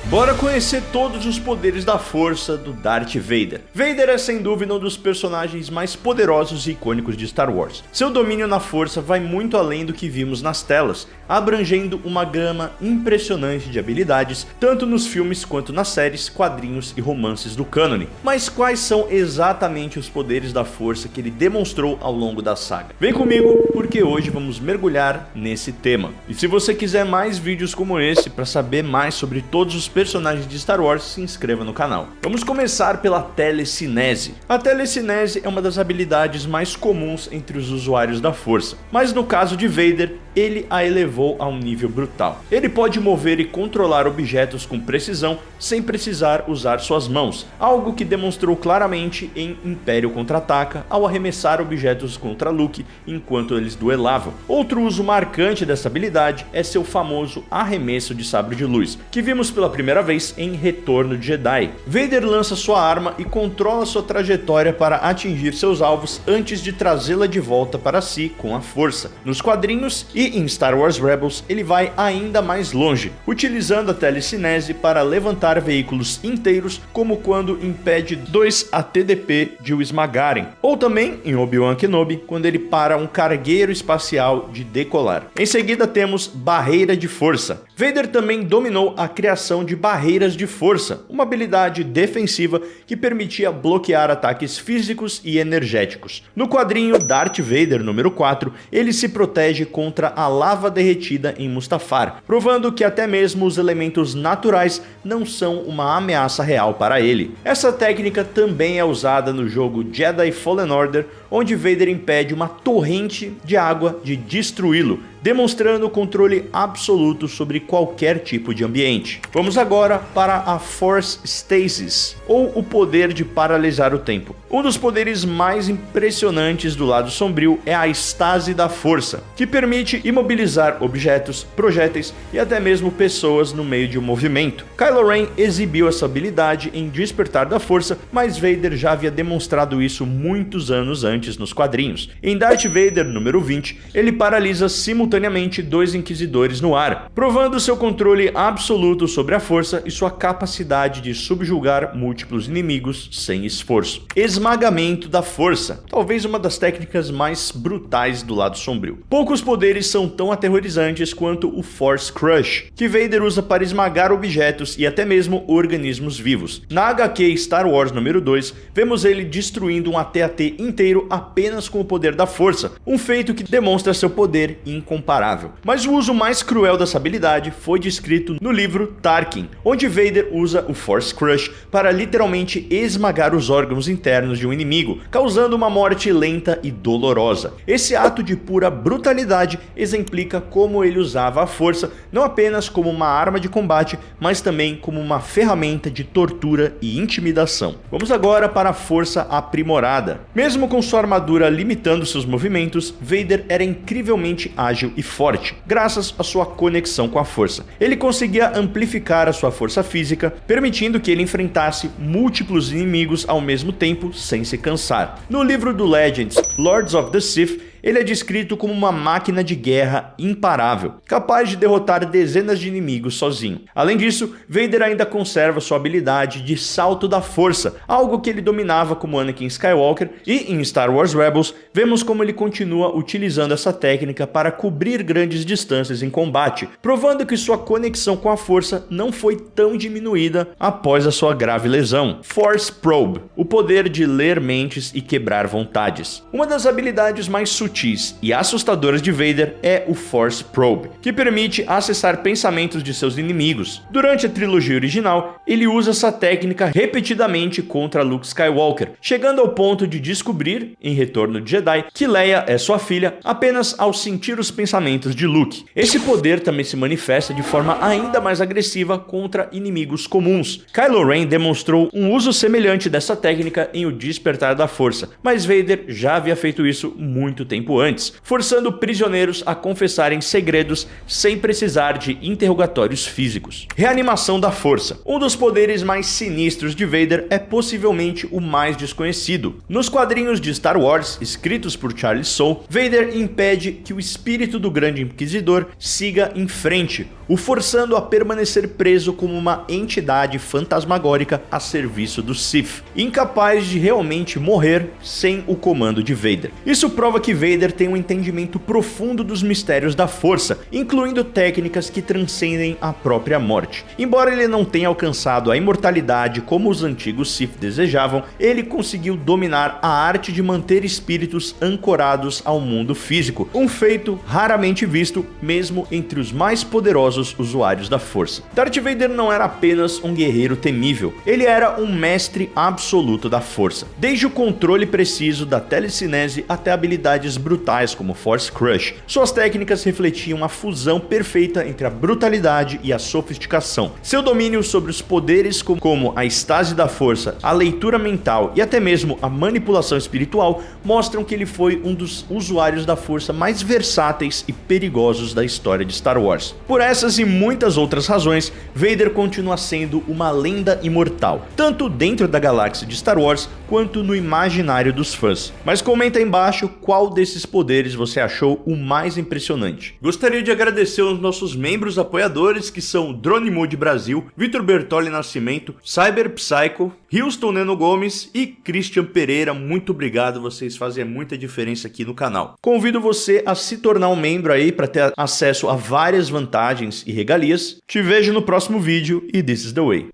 Bora conhecer todos os poderes da força do Darth Vader. Vader é sem dúvida um dos personagens mais poderosos e icônicos de Star Wars. Seu domínio na força vai muito além do que vimos nas telas, abrangendo uma gama impressionante de habilidades, tanto nos filmes quanto nas séries, quadrinhos e romances do cânone. Mas quais são exatamente os poderes da força que ele demonstrou ao longo da saga? Vem comigo, porque hoje vamos mergulhar nesse tema. E se você quiser mais vídeos como esse para saber mais sobre todos os personagens de Star Wars, se inscreva no canal. Vamos começar pela telecinese. A telecinese é uma das habilidades mais comuns entre os usuários da força, mas no caso de Vader, ele a elevou a um nível brutal. Ele pode mover e controlar objetos com precisão sem precisar usar suas mãos, algo que demonstrou claramente em Império Contra-Ataca ao arremessar objetos contra Luke enquanto eles duelavam. Outro uso marcante dessa habilidade é seu famoso arremesso de sabre de luz, que vimos pela primeira vez em Retorno de Jedi. Vader lança sua arma e controla sua trajetória para atingir seus alvos antes de trazê-la de volta para si com a força. Nos quadrinhos e em Star Wars Rebels, ele vai ainda mais longe, utilizando a telecinese para levantar veículos inteiros, como quando impede dois AT-DP de o esmagarem, ou também em Obi-Wan Kenobi, quando ele para um cargueiro espacial de decolar. Em seguida temos Barreira de Força. Vader também dominou a criação de barreiras de força, uma habilidade defensiva que permitia bloquear ataques físicos e energéticos. No quadrinho Darth Vader número 4, ele se protege contra a lava derretida em Mustafar, provando que até mesmo os elementos naturais não são uma ameaça real para ele. Essa técnica também é usada no jogo Jedi Fallen Order, onde Vader impede uma torrente de água de destruí-lo, demonstrando controle absoluto sobre qualquer tipo de ambiente. Vamos agora para a Force Stasis, ou o poder de paralisar o tempo. Um dos poderes mais impressionantes do lado sombrio é a estase da força, que permite imobilizar objetos, projéteis e até mesmo pessoas no meio de um movimento. Kylo Ren exibiu essa habilidade em Despertar da Força, mas Vader já havia demonstrado isso muitos anos antes nos quadrinhos. Em Darth Vader número 20, ele paralisa simultaneamente dois inquisidores no ar, provando seu controle absoluto sobre a força e sua capacidade de subjugar múltiplos inimigos sem esforço. Esmagamento da força, talvez uma das técnicas mais brutais do lado sombrio. Poucos poderes são tão aterrorizantes quanto o Force Crush, que Vader usa para esmagar objetos e até mesmo organismos vivos. Na HQ Star Wars número 2, vemos ele destruindo um AT-AT inteiro apenas com o poder da força, um feito que demonstra seu poder incomparável. Mas o uso mais cruel dessa habilidade foi descrito no livro Tarkin, onde Vader usa o Force Crush para literalmente esmagar os órgãos internos de um inimigo, causando uma morte lenta e dolorosa. Esse ato de pura brutalidade exemplifica como ele usava a força não apenas como uma arma de combate, mas também como uma ferramenta de tortura e intimidação. Vamos agora para a força aprimorada. Mesmo com sua armadura limitando seus movimentos, Vader era incrivelmente ágil e forte, graças à sua conexão com a força. Ele conseguia amplificar a sua força física, permitindo que ele enfrentasse múltiplos inimigos ao mesmo tempo sem se cansar. No livro do Legends, Lords of the Sith, ele é descrito como uma máquina de guerra imparável, capaz de derrotar dezenas de inimigos sozinho. Além disso, Vader ainda conserva sua habilidade de salto da força, algo que ele dominava como Anakin Skywalker, e em Star Wars Rebels, vemos como ele continua utilizando essa técnica para cobrir grandes distâncias em combate, provando que sua conexão com a força não foi tão diminuída após a sua grave lesão. Force Probe, o poder de ler mentes e quebrar vontades. Uma das habilidades mais sutis e assustadoras de Vader é o Force Probe, que permite acessar pensamentos de seus inimigos. Durante a trilogia original, ele usa essa técnica repetidamente contra Luke Skywalker, chegando ao ponto de descobrir, em Retorno de Jedi, que Leia é sua filha apenas ao sentir os pensamentos de Luke. Esse poder também se manifesta de forma ainda mais agressiva contra inimigos comuns. Kylo Ren demonstrou um uso semelhante dessa técnica em O Despertar da Força, mas Vader já havia feito isso muito tempo antes, forçando prisioneiros a confessarem segredos sem precisar de interrogatórios físicos. Reanimação da força. Um dos poderes mais sinistros de Vader é possivelmente o mais desconhecido. Nos quadrinhos de Star Wars, escritos por Charles Soule, Vader impede que o espírito do Grande Inquisidor siga em frente, o forçando a permanecer preso como uma entidade fantasmagórica a serviço do Sith, incapaz de realmente morrer sem o comando de Vader. Isso prova que Vader tem um entendimento profundo dos mistérios da Força, incluindo técnicas que transcendem a própria morte. Embora ele não tenha alcançado a imortalidade como os antigos Sith desejavam, ele conseguiu dominar a arte de manter espíritos ancorados ao mundo físico, um feito raramente visto mesmo entre os mais poderosos usuários da Força. Darth Vader não era apenas um guerreiro temível, ele era um mestre absoluto da Força, desde o controle preciso da telecinese até habilidades brutais como Force Crush. Suas técnicas refletiam a fusão perfeita entre a brutalidade e a sofisticação. Seu domínio sobre os poderes como a estase da Força, a leitura mental e até mesmo a manipulação espiritual mostram que ele foi um dos usuários da Força mais versáteis e perigosos da história de Star Wars. Por essas e muitas outras razões, Vader continua sendo uma lenda imortal, tanto dentro da galáxia de Star Wars quanto no imaginário dos fãs. Mas comenta aí embaixo qual desses poderes você achou o mais impressionante. Gostaria de agradecer aos nossos membros apoiadores, que são Drone Mood Brasil, Vitor Bertoli Nascimento, Cyber Psycho, Houston Neno Gomes e Christian Pereira. Muito obrigado, vocês fazem muita diferença aqui no canal. Convido você a se tornar um membro aí para ter acesso a várias vantagens e regalias. Te vejo no próximo vídeo e this is the way.